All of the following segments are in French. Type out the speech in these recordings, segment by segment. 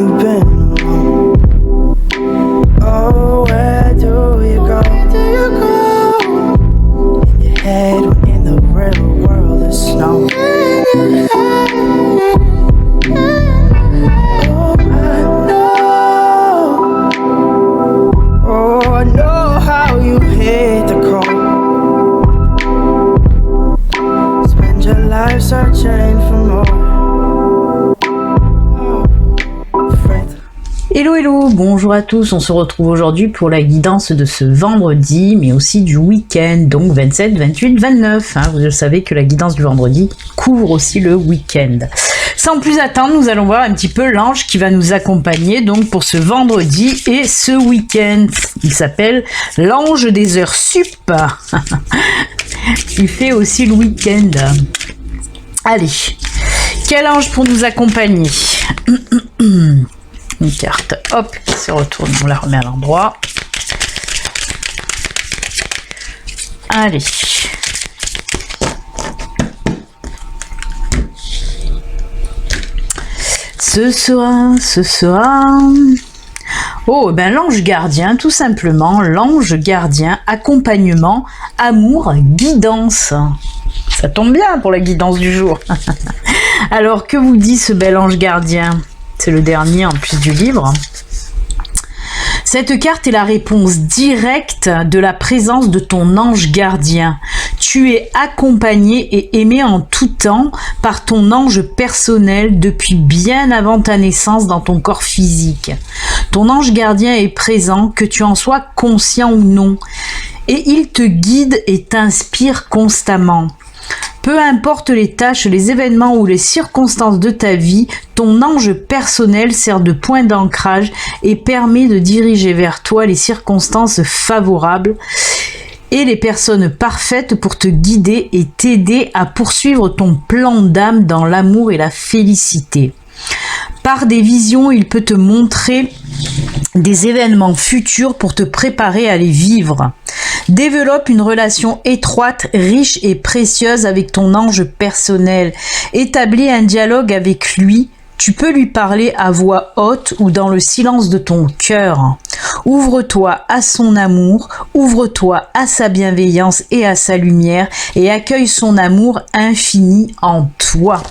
you've been alone. Oh, where do you go? In your head, when in the real world is snow. Oh, I know how you hate the cold. Spend your life searching for more. Hello hello, bonjour à tous, on se retrouve aujourd'hui pour la guidance de ce vendredi, mais aussi du week-end, donc 27, 28, 29. Vous savez que la guidance du vendredi couvre aussi le week-end. Sans plus attendre, nous allons voir un petit peu l'ange qui va nous accompagner donc pour ce vendredi et ce week-end. Il s'appelle l'ange des heures sup. Il fait aussi le week-end. Allez, quel ange pour nous accompagner? Une carte, hop, qui se retourne, on la remet à l'endroit. Allez. Ce sera... Oh, ben l'ange gardien, tout simplement, l'ange gardien, accompagnement, amour, guidance. Ça tombe bien pour la guidance du jour. Alors, que vous dit ce bel ange gardien? C'est le dernier en plus du livre. Cette carte est la réponse directe de la présence de ton ange gardien. Tu es accompagné et aimé en tout temps par ton ange personnel depuis bien avant ta naissance dans ton corps physique. Ton ange gardien est présent, que tu en sois conscient ou non, et il te guide et t'inspire constamment. Peu importe les tâches, les événements ou les circonstances de ta vie, ton ange personnel sert de point d'ancrage et permet de diriger vers toi les circonstances favorables et les personnes parfaites pour te guider et t'aider à poursuivre ton plan d'âme dans l'amour et la félicité. Par des visions, il peut te montrer des événements futurs pour te préparer à les vivre. Développe une relation étroite, riche et précieuse avec ton ange personnel. Établis un dialogue avec lui. Tu peux lui parler à voix haute ou dans le silence de ton cœur. Ouvre-toi à son amour, ouvre-toi à sa bienveillance et à sa lumière et accueille son amour infini en toi.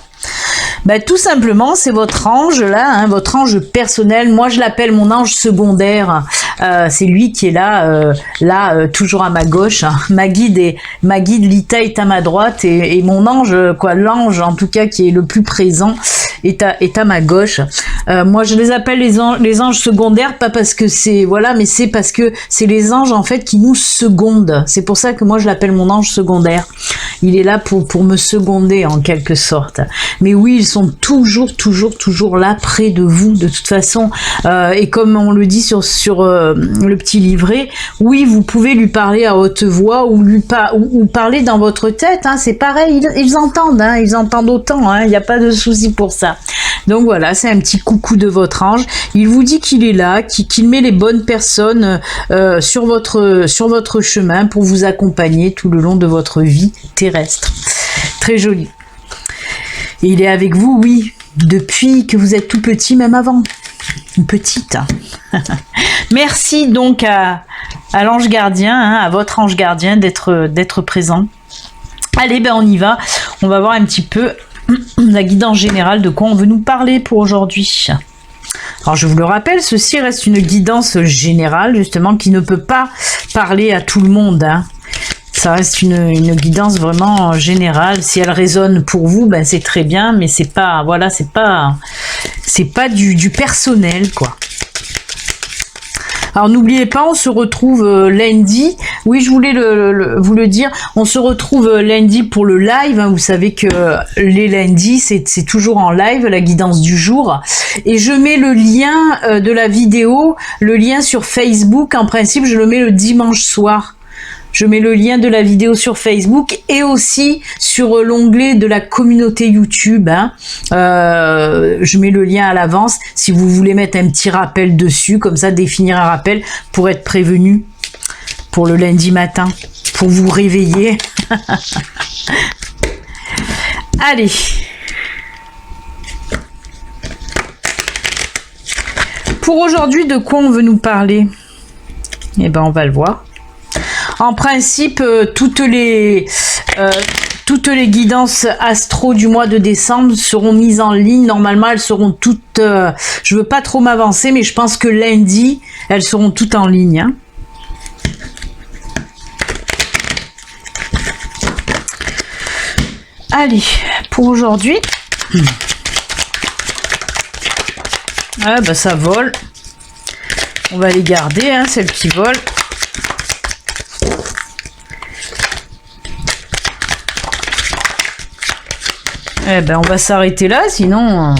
Tout simplement, c'est votre ange là, votre ange personnel. Moi, je l'appelle mon ange secondaire. C'est lui qui est là, toujours à ma gauche. Ma guide Lita est à ma droite et mon ange, l'ange en tout cas qui est le plus présent est à ma gauche. Moi, je les appelle les anges secondaires, pas parce que c'est mais c'est parce que c'est les anges en fait qui nous secondent. C'est pour ça que moi je l'appelle mon ange secondaire. Il est là pour me seconder en quelque sorte. Mais oui, ils sont toujours là près de vous de toute façon. Et comme on le dit sur le petit livret, oui, vous pouvez lui parler à haute voix ou parler dans votre tête. C'est pareil, ils entendent. Ils entendent autant. Il n'y a pas de souci pour ça. Donc voilà, c'est un petit coucou de votre ange. Il vous dit qu'il est là, qu'il met les bonnes personnes sur votre chemin pour vous accompagner tout le long de votre vie terrestre. Très joli. Et il est avec vous, oui, depuis que vous êtes tout petit, même avant. Une petite. Merci donc à l'ange gardien, à votre ange gardien d'être présent. Allez, on y va. On va voir un petit peu la guidance générale de quoi on veut nous parler pour aujourd'hui. Alors je vous le rappelle, ceci reste une guidance générale justement qui ne peut pas parler à tout le monde. Ça reste une guidance vraiment générale. Si elle résonne pour vous, c'est très bien, mais c'est pas du personnel quoi. Alors n'oubliez pas, on se retrouve lundi. Oui, je voulais vous le dire. On se retrouve lundi pour le live. Vous savez que les lundis, c'est toujours en live, la guidance du jour. Et je mets le lien de la vidéo, le lien sur Facebook. En principe, je le mets le dimanche soir. Je mets le lien de la vidéo sur Facebook et aussi sur l'onglet de la communauté YouTube. Je mets le lien à l'avance si vous voulez mettre un petit rappel dessus, comme ça définir un rappel pour être prévenu pour le lundi matin, pour vous réveiller. Allez. pour aujourd'hui, de quoi on veut nous parler? Eh ben, on va le voir. En principe, toutes les guidances astro du mois de décembre seront mises en ligne. Normalement, elles seront toutes... je veux pas trop m'avancer, mais je pense que lundi, elles seront toutes en ligne. Hein. Allez, pour aujourd'hui... Ah bah ça vole. On va les garder, hein, celles qui volent. Eh ben, on va s'arrêter là, sinon...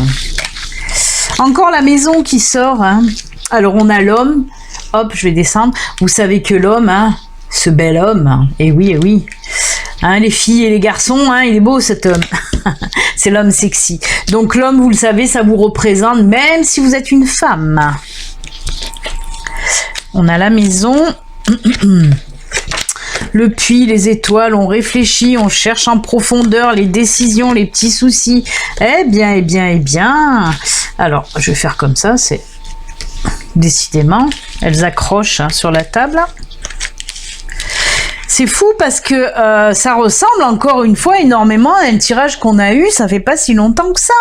Encore la maison qui sort. Hein. Alors, on a l'homme. Hop, je vais descendre. Vous savez que l'homme, hein, ce bel homme, et oui, hein, les filles et les garçons, hein, il est beau cet homme. C'est l'homme sexy. Donc, l'homme, vous le savez, ça vous représente, même si vous êtes une femme. On a la maison... Le puits, les étoiles, on réfléchit, on cherche en profondeur les décisions, les petits soucis. Eh bien. Alors, je vais faire comme ça, c'est... Décidément, elles accrochent hein, sur la table. C'est fou parce que ça ressemble encore une fois énormément à un tirage qu'on a eu, ça fait pas si longtemps que ça.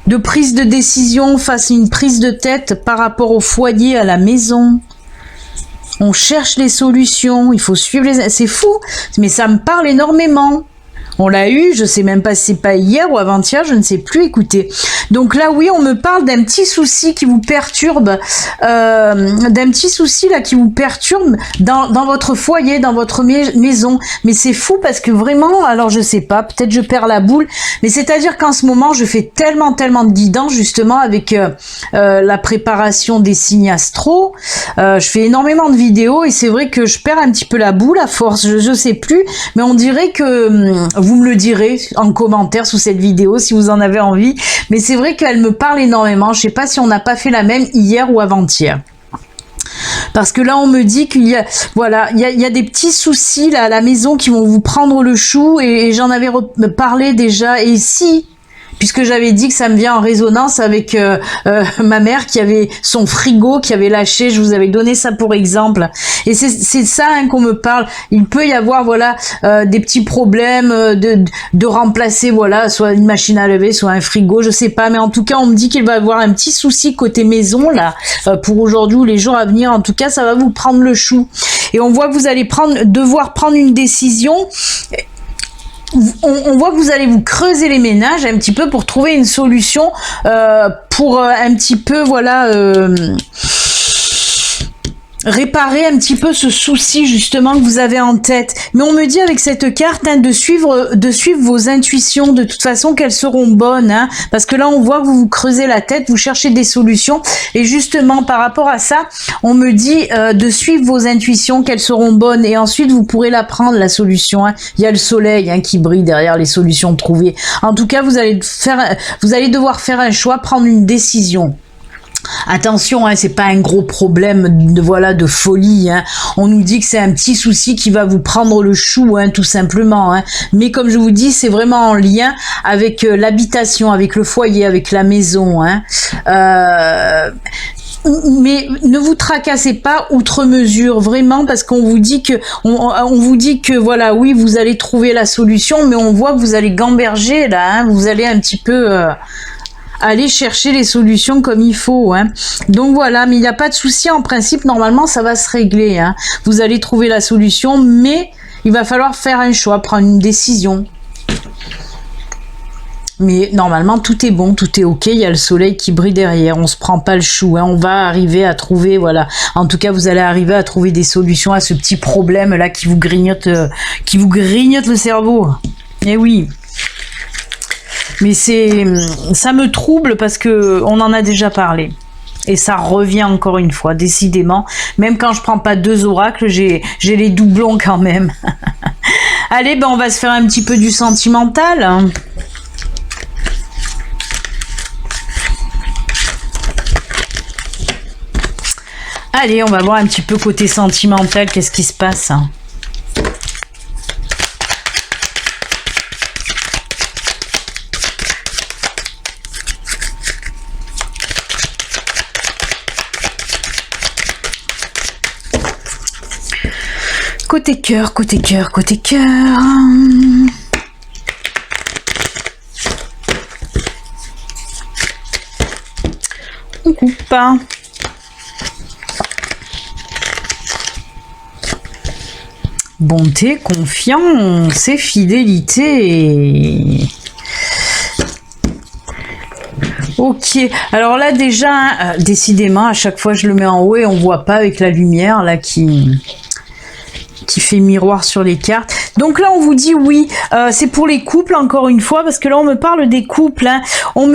De prise de décision face à une prise de tête par rapport au foyer, à la maison. On cherche les solutions, il faut suivre les... C'est fou, mais ça me parle énormément. On l'a eu, je sais même pas si c'est pas hier ou avant-hier, je ne sais plus, écoutez. Donc là, oui, on me parle d'un petit souci qui vous perturbe, d'un petit souci là qui vous perturbe dans votre foyer, dans votre maison. Mais c'est fou parce que vraiment, alors je sais pas, peut-être je perds la boule, mais c'est-à-dire qu'en ce moment, je fais tellement de guidance justement avec la préparation des signes astro. Je fais énormément de vidéos et c'est vrai que je perds un petit peu la boule à force, je sais plus, mais on dirait que... Vous me le direz en commentaire sous cette vidéo si vous en avez envie. Mais c'est vrai qu'elle me parle énormément. Je sais pas si on n'a pas fait la même hier ou avant-hier. Parce que là, on me dit qu'il y a, voilà, il y a des petits soucis là à la maison qui vont vous prendre le chou. Et j'en avais parlé déjà. Et si... Puisque j'avais dit que ça me vient en résonance avec ma mère qui avait son frigo qui avait lâché, je vous avais donné ça pour exemple. Et c'est ça hein, qu'on me parle. Il peut y avoir voilà des petits problèmes de remplacer voilà soit une machine à laver, soit un frigo, je sais pas. Mais en tout cas, on me dit qu'il va y avoir un petit souci côté maison là pour aujourd'hui ou les jours à venir. En tout cas, ça va vous prendre le chou. Et on voit que vous allez devoir prendre une décision. On voit que vous allez vous creuser les ménages un petit peu pour trouver une solution pour un petit peu voilà réparer un petit peu ce souci justement que vous avez en tête. Mais on me dit avec cette carte hein, de suivre vos intuitions, de toute façon qu'elles seront bonnes hein, parce que là on voit que vous vous creusez la tête, vous cherchez des solutions et justement par rapport à ça on me dit de suivre vos intuitions, qu'elles seront bonnes et ensuite vous pourrez la prendre la solution hein. Il y a le soleil hein, qui brille derrière les solutions trouvées. En tout cas vous allez devoir faire un choix, prendre une décision. Attention, hein, c'est pas un gros problème de folie. Hein. On nous dit que c'est un petit souci qui va vous prendre le chou, hein, tout simplement. Hein. Mais comme je vous dis, c'est vraiment en lien avec l'habitation, avec le foyer, avec la maison. Hein. Mais ne vous tracassez pas outre mesure, vraiment, parce qu'on vous dit que on vous dit que voilà, oui, vous allez trouver la solution, mais on voit que vous allez gamberger là. Hein. Vous allez un petit peu aller chercher les solutions comme il faut hein. Donc voilà, mais il n'y a pas de souci en principe, normalement ça va se régler hein. Vous allez trouver la solution, mais il va falloir faire un choix, prendre une décision. Mais normalement tout est bon, tout est ok, il y a le soleil qui brille derrière, on se prend pas le chou hein. On va arriver à trouver, voilà, en tout cas vous allez arriver à trouver des solutions à ce petit problème là qui vous grignote le cerveau. Eh oui. Mais ça me trouble parce que on en a déjà parlé. Et ça revient encore une fois, décidément. Même quand je prends pas 2 oracles, j'ai les doublons quand même. Allez, ben on va se faire un petit peu du sentimental. Hein. Allez, on va voir un petit peu côté sentimental, qu'est-ce qui se passe hein. Côté cœur, côté cœur, côté cœur. On coupe. Bonté, confiance et fidélité. Ok, alors là déjà, décidément, à chaque fois je le mets en haut et on voit pas avec la lumière là qui fait miroir sur les cartes. Donc là on vous dit oui, c'est pour les couples encore une fois, parce que là on me parle des couples, hein. On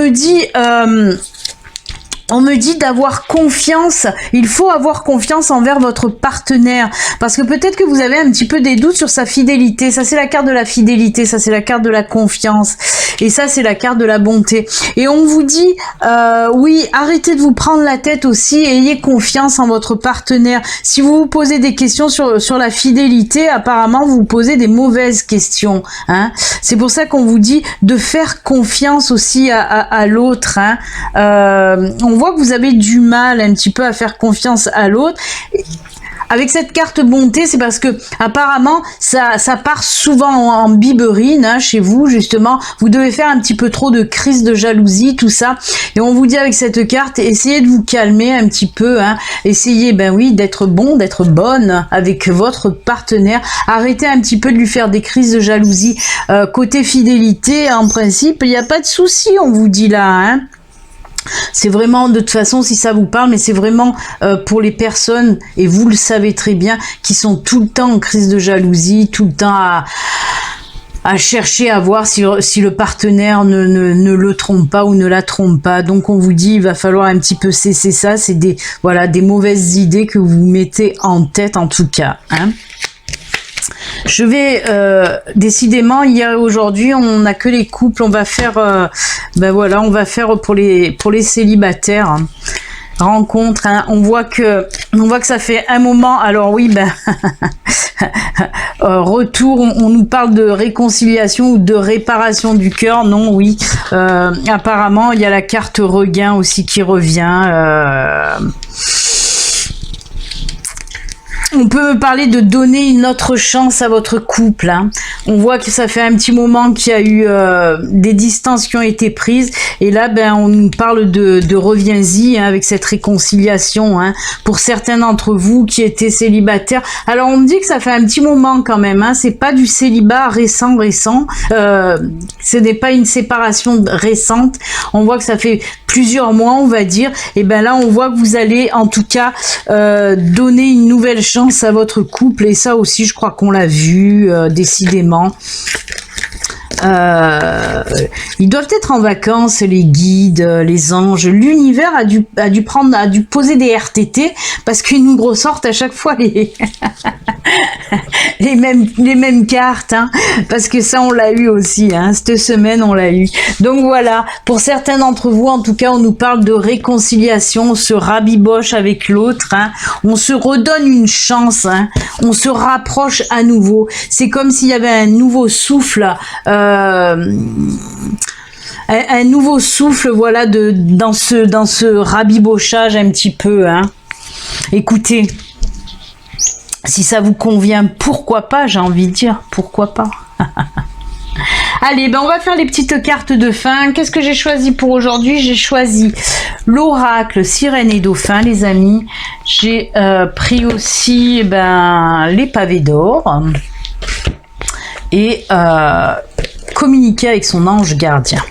me dit d'avoir confiance, il faut avoir confiance envers votre partenaire, parce que peut-être que vous avez un petit peu des doutes sur sa fidélité. Ça c'est la carte de la fidélité, ça c'est la carte de la confiance, et ça c'est la carte de la bonté. Et on vous dit, oui, arrêtez de vous prendre la tête aussi, ayez confiance en votre partenaire. Si vous vous posez des questions sur la fidélité, apparemment vous vous posez des mauvaises questions, hein. C'est pour ça qu'on vous dit de faire confiance aussi à l'autre, hein. On voit que vous avez du mal un petit peu à faire confiance à l'autre. Avec cette carte bonté, c'est parce que apparemment ça part souvent en biberine, hein, chez vous justement. Vous devez faire un petit peu trop de crise de jalousie, tout ça. Et on vous dit avec cette carte, essayez de vous calmer un petit peu, hein. Essayez, ben oui, d'être bon, d'être bonne avec votre partenaire. Arrêtez un petit peu de lui faire des crises de jalousie. Côté fidélité, en principe, il n'y a pas de souci, on vous dit là, hein. C'est vraiment, de toute façon, si ça vous parle, mais c'est vraiment pour les personnes, et vous le savez très bien, qui sont tout le temps en crise de jalousie, tout le temps à chercher à voir si le partenaire ne le trompe pas ou ne la trompe pas. Donc on vous dit, il va falloir un petit peu cesser ça. C'est des mauvaises idées que vous mettez en tête en tout cas, hein. Je vais décidément, hier et aujourd'hui, on n'a que les couples. On va faire, ben voilà, on va faire pour les célibataires, hein. Rencontre, hein. On voit que ça fait un moment. Alors oui, ben retour. On nous parle de réconciliation ou de réparation du cœur. Non, oui. Apparemment, il y a la carte regain aussi qui revient. On peut me parler de donner une autre chance à votre couple, hein. On voit que ça fait un petit moment qu'il y a eu des distances qui ont été prises. Et là, ben, on nous parle de reviens-y, hein, avec cette réconciliation, hein, pour certains d'entre vous qui étaient célibataires. Alors, on me dit que ça fait un petit moment quand même, hein. C'est pas du célibat récent. Ce n'est pas une séparation récente. On voit que ça fait plusieurs mois, on va dire. Et ben là, on voit que vous allez, en tout cas, donner une nouvelle chance à votre couple, et ça aussi je crois qu'on l'a vu, décidément. Ils doivent être en vacances, les guides, les anges. L'univers a dû poser des RTT, parce qu'ils nous ressortent à chaque fois les mêmes cartes, hein, parce que ça on l'a eu aussi, hein, cette semaine on l'a eu. Donc voilà, pour certains d'entre vous, en tout cas, on nous parle de réconciliation, on se rabiboche avec l'autre, hein, on se redonne une chance, hein, on se rapproche à nouveau. C'est comme s'il y avait un nouveau souffle. Un nouveau souffle, voilà, dans ce rabibochage un petit peu, hein. Écoutez, si ça vous convient, pourquoi pas, j'ai envie de dire, pourquoi pas. Allez, ben on va faire les petites cartes de fin. Qu'est-ce que j'ai choisi pour aujourd'hui? J'ai choisi l'oracle Sirène et Dauphin, les amis. J'ai pris aussi les pavés d'or et communiquer avec son ange gardien.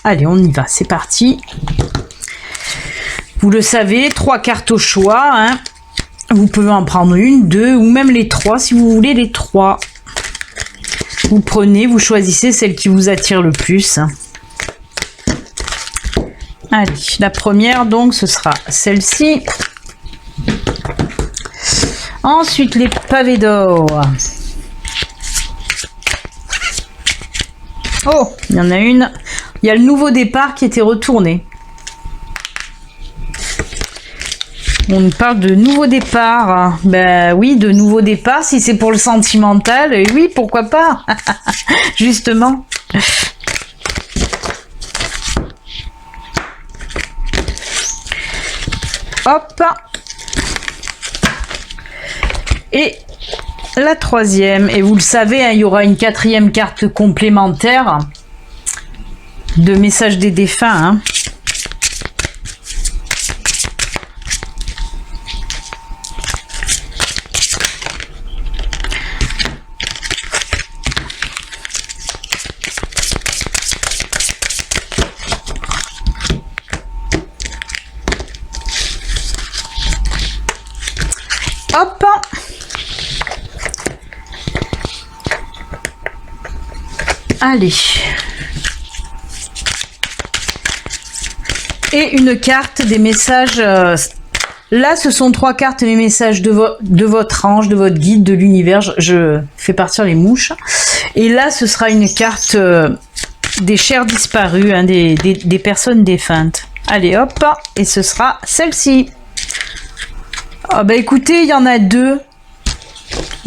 Allez, on y va, c'est parti. Vous le savez, 3 cartes au choix, hein. Vous pouvez en prendre une, 2 ou même les 3 si vous voulez les 3. Vous prenez, vous choisissez celle qui vous attire le plus. Allez, la première donc ce sera celle-ci. Ensuite les pavés d'or. Oh, il y en a une. Il y a le nouveau départ qui était retourné. On nous parle de nouveau départ. Ben oui, de nouveau départ, si c'est pour le sentimental, et oui, pourquoi pas. Justement. Hop. Et la troisième. Et vous le savez, hein, il y aura une quatrième carte complémentaire de message des défunts. Hein. Hop. Allez. Et une carte des messages. Là, ce sont 3 cartes des messages de votre ange, de votre guide, de l'univers. Je fais partir les mouches. Et là, ce sera une carte des chers disparus, hein, des personnes défuntes. Allez, hop. Et ce sera celle-ci. Ah bah écoutez, il y en a 2.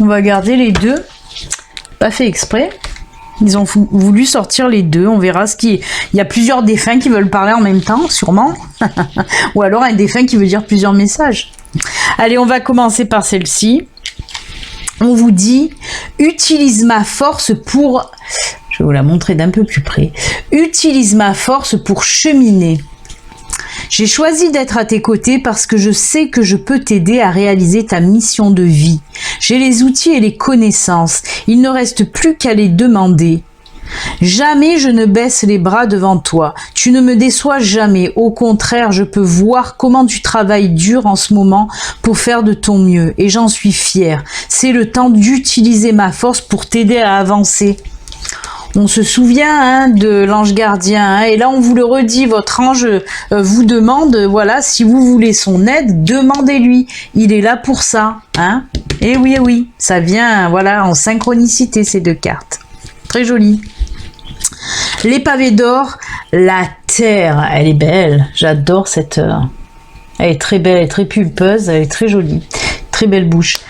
On va garder les 2. Pas fait exprès. Ils ont voulu sortir les 2. On verra ce qui est. Il y a plusieurs défunts qui veulent parler en même temps, sûrement. Ou alors un défunt qui veut dire plusieurs messages. Allez, on va commencer par celle-ci. On vous dit, utilise ma force pour... Je vais vous la montrer d'un peu plus près. Utilise ma force pour cheminer. J'ai choisi d'être à tes côtés parce que je sais que je peux t'aider à réaliser ta mission de vie. J'ai les outils et les connaissances. Il ne reste plus qu'à les demander. Jamais je ne baisse les bras devant toi. Tu ne me déçois jamais. Au contraire, je peux voir comment tu travailles dur en ce moment pour faire de ton mieux. Et j'en suis fière. C'est le temps d'utiliser ma force pour t'aider à avancer. On se souvient hein, de l'ange gardien, hein, et là on vous le redit, votre ange vous demande, voilà, si vous voulez son aide, demandez-lui, il est là pour ça, hein. Et oui, ça vient, voilà, en synchronicité ces 2 cartes, très joli. Les pavés d'or, la terre, elle est belle, j'adore cette, elle est très belle, elle est très pulpeuse, elle est très jolie, très belle bouche.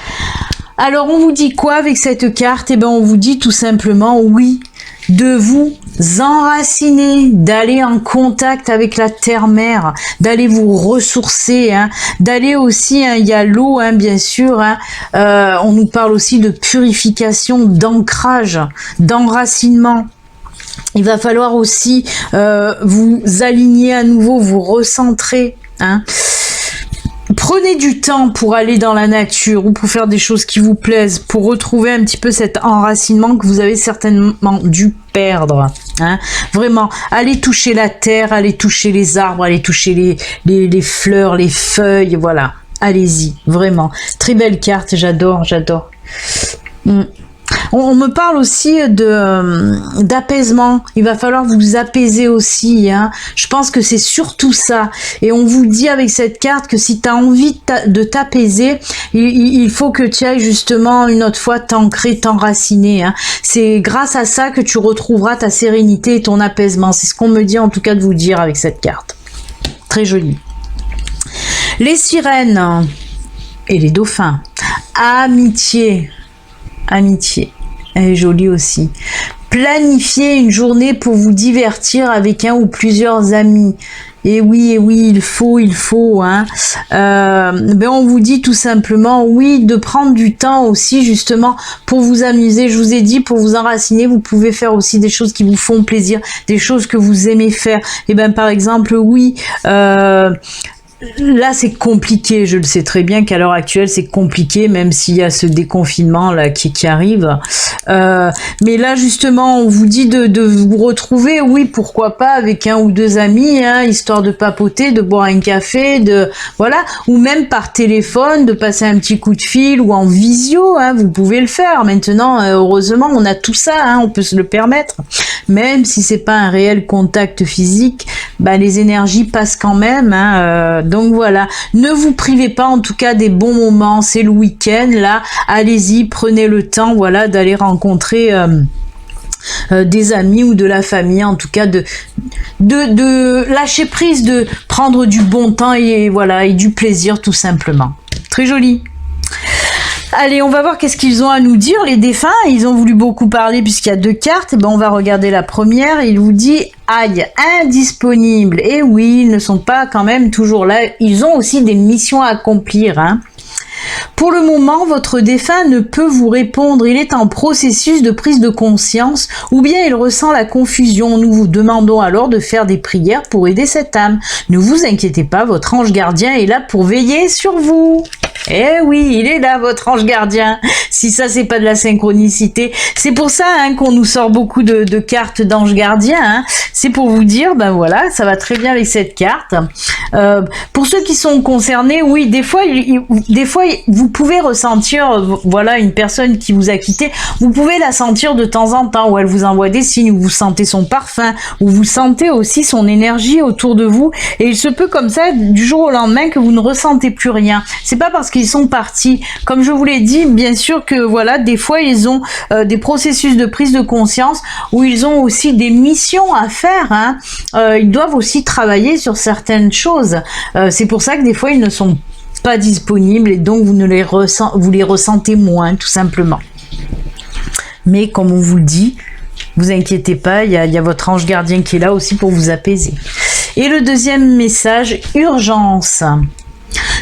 Alors on vous dit quoi avec cette carte? Eh ben on vous dit tout simplement oui, de vous enraciner, d'aller en contact avec la terre-mère, d'aller vous ressourcer, hein, d'aller aussi, hein, il y a l'eau, hein, bien sûr, hein, on nous parle aussi de purification, d'ancrage, d'enracinement. Il va falloir aussi vous aligner à nouveau, vous recentrer, hein. Prenez du temps pour aller dans la nature ou pour faire des choses qui vous plaisent, pour retrouver un petit peu cet enracinement que vous avez certainement dû perdre. Hein. Vraiment, allez toucher la terre, allez toucher les arbres, allez toucher les fleurs, les feuilles, voilà. Allez-y, vraiment. Très belle carte, j'adore. On me parle aussi d'apaisement. Il va falloir vous apaiser aussi. Hein. Je pense que c'est surtout ça. Et on vous dit avec cette carte que si tu as envie de t'apaiser, il faut que tu ailles justement une autre fois t'ancrer, t'enraciner. Hein. C'est grâce à ça que tu retrouveras ta sérénité et ton apaisement. C'est ce qu'on me dit en tout cas de vous dire avec cette carte. Très jolie. Les sirènes et les dauphins. Amitié. Elle est jolie aussi. Planifiez une journée pour vous divertir avec un ou plusieurs amis. Et oui, il faut, hein. On vous dit tout simplement, oui, de prendre du temps aussi, justement, pour vous amuser. Je vous ai dit, pour vous enraciner, vous pouvez faire aussi des choses qui vous font plaisir, des choses que vous aimez faire. Et par exemple, oui, là, c'est compliqué. Je le sais très bien qu'à l'heure actuelle, c'est compliqué, même s'il y a ce déconfinement là qui arrive. Mais là, justement, on vous dit de vous retrouver, oui, pourquoi pas, avec un ou 2 amis, hein, histoire de papoter, de boire un café, voilà, ou même par téléphone, de passer un petit coup de fil ou en visio, hein, vous pouvez le faire. Maintenant, heureusement, on a tout ça, hein, on peut se le permettre. Même si c'est pas un réel contact physique, les énergies passent quand même, hein, donc voilà, ne vous privez pas en tout cas des bons moments, c'est le week-end là, allez-y, prenez le temps, voilà, d'aller rencontrer des amis ou de la famille, en tout cas de lâcher prise, de prendre du bon temps et voilà, et du plaisir tout simplement. Très joli. Allez, on va voir qu'est-ce qu'ils ont à nous dire, les défunts. Ils ont voulu beaucoup parler puisqu'il y a 2 cartes. On va regarder la première. Il vous dit « Aïe, indisponible ». Et oui, ils ne sont pas quand même toujours là. Ils ont aussi des missions à accomplir. Hein. Pour le moment, votre défunt ne peut vous répondre. Il est en processus de prise de conscience ou bien il ressent la confusion. Nous vous demandons alors de faire des prières pour aider cette âme. Ne vous inquiétez pas, votre ange gardien est là pour veiller sur vous. Eh oui, il est là, votre ange gardien. Si ça, c'est pas de la synchronicité. C'est pour ça qu'on nous sort beaucoup de cartes d'ange gardien. C'est pour vous dire, ben voilà, ça va très bien avec cette carte. Pour ceux qui sont concernés, oui, des fois, vous pouvez ressentir, voilà, une personne qui vous a quitté, vous pouvez la sentir de temps en temps, où elle vous envoie des signes, où vous sentez son parfum, où vous sentez aussi son énergie autour de vous. Et il se peut comme ça, du jour au lendemain, que vous ne ressentez plus rien. C'est pas parce qu'ils sont partis. Comme je vous l'ai dit, bien sûr que voilà, des fois ils ont des processus de prise de conscience où ils ont aussi des missions à faire. Ils doivent aussi travailler sur certaines choses. C'est pour ça que des fois ils ne sont pas disponibles et donc vous les ressentez moins, tout simplement. Mais comme on vous le dit, vous inquiétez pas, il y a votre ange gardien qui est là aussi pour vous apaiser. Et le deuxième message, urgence.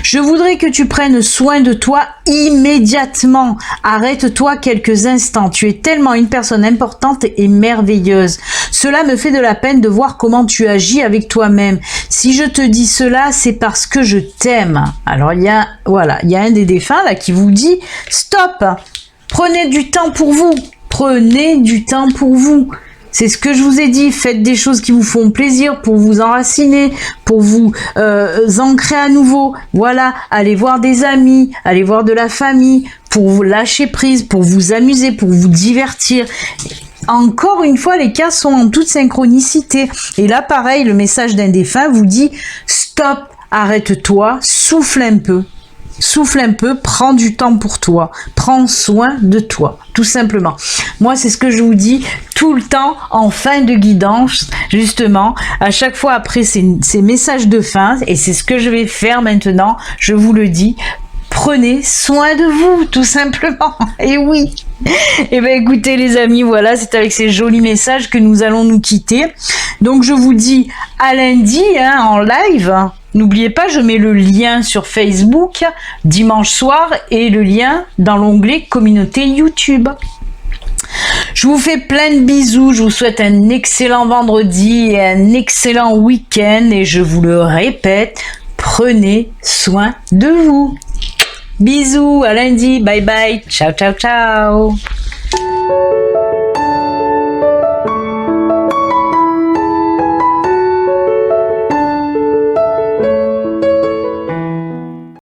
Je voudrais que tu prennes soin de toi immédiatement. Arrête-toi quelques instants. Tu es tellement une personne importante et merveilleuse. Cela me fait de la peine de voir comment tu agis avec toi-même. Si je te dis cela, c'est parce que je t'aime. Alors il y a un des défunts là qui vous dit stop. Prenez du temps pour vous. Prenez du temps pour vous. C'est ce que je vous ai dit, faites des choses qui vous font plaisir pour vous enraciner, pour vous ancrer à nouveau. Voilà, allez voir des amis, allez voir de la famille, pour vous lâcher prise, pour vous amuser, pour vous divertir. Encore une fois, les cas sont en toute synchronicité. Et là, pareil, le message d'un défunt vous dit « Stop, arrête-toi, souffle un peu ». Souffle un peu, prends du temps pour toi, prends soin de toi, tout simplement. Moi, c'est ce que je vous dis tout le temps en fin de guidance, justement, à chaque fois après ces messages de fin, et c'est ce que je vais faire maintenant, je vous le dis, prenez soin de vous, tout simplement. Et oui. Eh bien, écoutez les amis, voilà, c'est avec ces jolis messages que nous allons nous quitter. Donc, je vous dis à lundi, en live. N'oubliez pas, je mets le lien sur Facebook dimanche soir et le lien dans l'onglet communauté YouTube. Je vous fais plein de bisous, je vous souhaite un excellent vendredi et un excellent week-end et je vous le répète, prenez soin de vous. Bisous, à lundi, bye bye, ciao ciao ciao.